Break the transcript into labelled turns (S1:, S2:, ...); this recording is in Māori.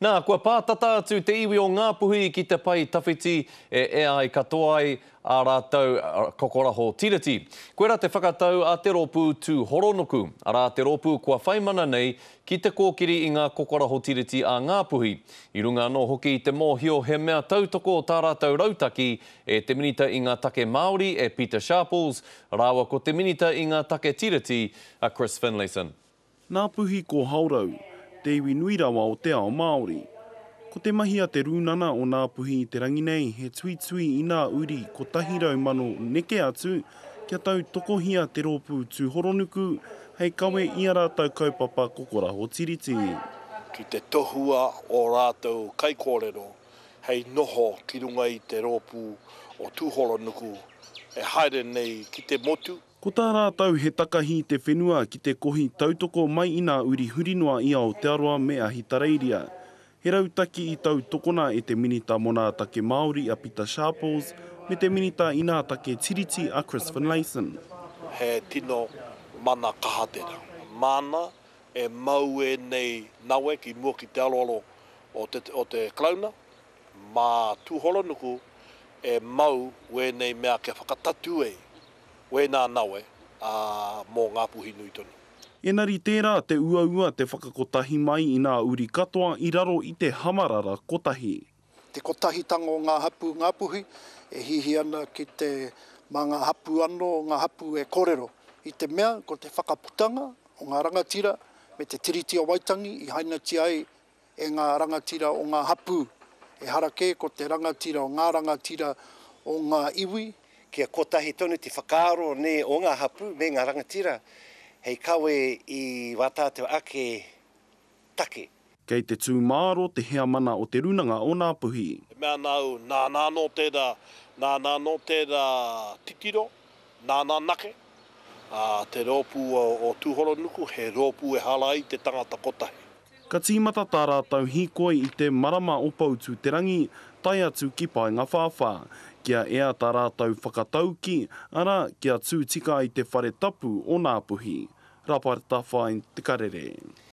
S1: Nā, kua pātata atu te iwi o Ngāpuhi ki te pai tawhiti ea ai katoa ai a rātou kokoraho tiriti. Koe rā te whakatau a te rōpū tū horonuku. A rā te rōpū kua whaimana nei ki te kōkiri i ngā kokoraho tiriti a Ngāpuhi. I runga anō hoki i te mōhio he mea tautoko o tā rātou rautaki e te minita i ngā take Māori e Peter Sharples, rāua ko te minita i ngā take tiriti a Chris Finlayson.
S2: Ngāpuhi ko haurau, te iwi nui rawa o te ao Māori. Ko te mahi a te rūnana o Ngāpuhi i te rangi nei, he tui i ngā uri ko tahirau mano neke atu, kia tau tokohia te rōpū tū horonuku, hei kawe i a rātou kaupapa kokoraho tiriti.
S3: Ki te tohua o rātou kaikōrero, hei noho ki runga i te rōpū o tū horonuku, e haere nei ki te motu.
S2: Ko tā rātou he takahi te whenua ki te kohi tautoko mai i ngā uri hurinua i Aotearoa me Ahitareiria. He rautaki i tautokona e te minita mo nā take Māori a Peter Sharples me te minita i nā take tiriti a Chris Finlayson.
S3: He tino mana kahatera. Mana e mau e nei nawe ki mua ki te aloalo o te klauna, mā tū horonuku e mau we nei mea ke whakatatu e. We nā nawe mō Ngāpuhi nui tonu.
S2: Enari tērā te ua te whakakotahi mai i ngā uri katoa i raro i te hamarara kotahi.
S4: Te kotahitango o ngā hapu Ngāpuhi e hihi ana ki te mga hapu anō, ngā hapu e kōrero. I te mea ko te whakaputanga o ngā rangatira me te tiriti o Waitangi i hainati ai e ngā rangatira o ngā hapu. E harake ko te rangatira o ngā rangatira o ngā iwi.
S5: Kia kotahi tonu te whakaaro ne o ngā hapu me ngā rangatira, hei kawe i wātātua ake take.
S2: Kei te tūmāro te hea mana o te runanga o Ngāpuhi.
S3: Mea nāu, nā nāno tērā titiro, nā nake, te rōpū o tūhoronuku, he rōpū e hala i te tangata kotahi.
S2: Ka tīmata tā rātou hikoi i te marama o Pautu te rangi, tai atu ki pai ngā whāwhā. Kia ea tā rātou whakatauki, ara kia tūtika i te whare tapu o Ngāpuhi. Rāpare tā whai te karere.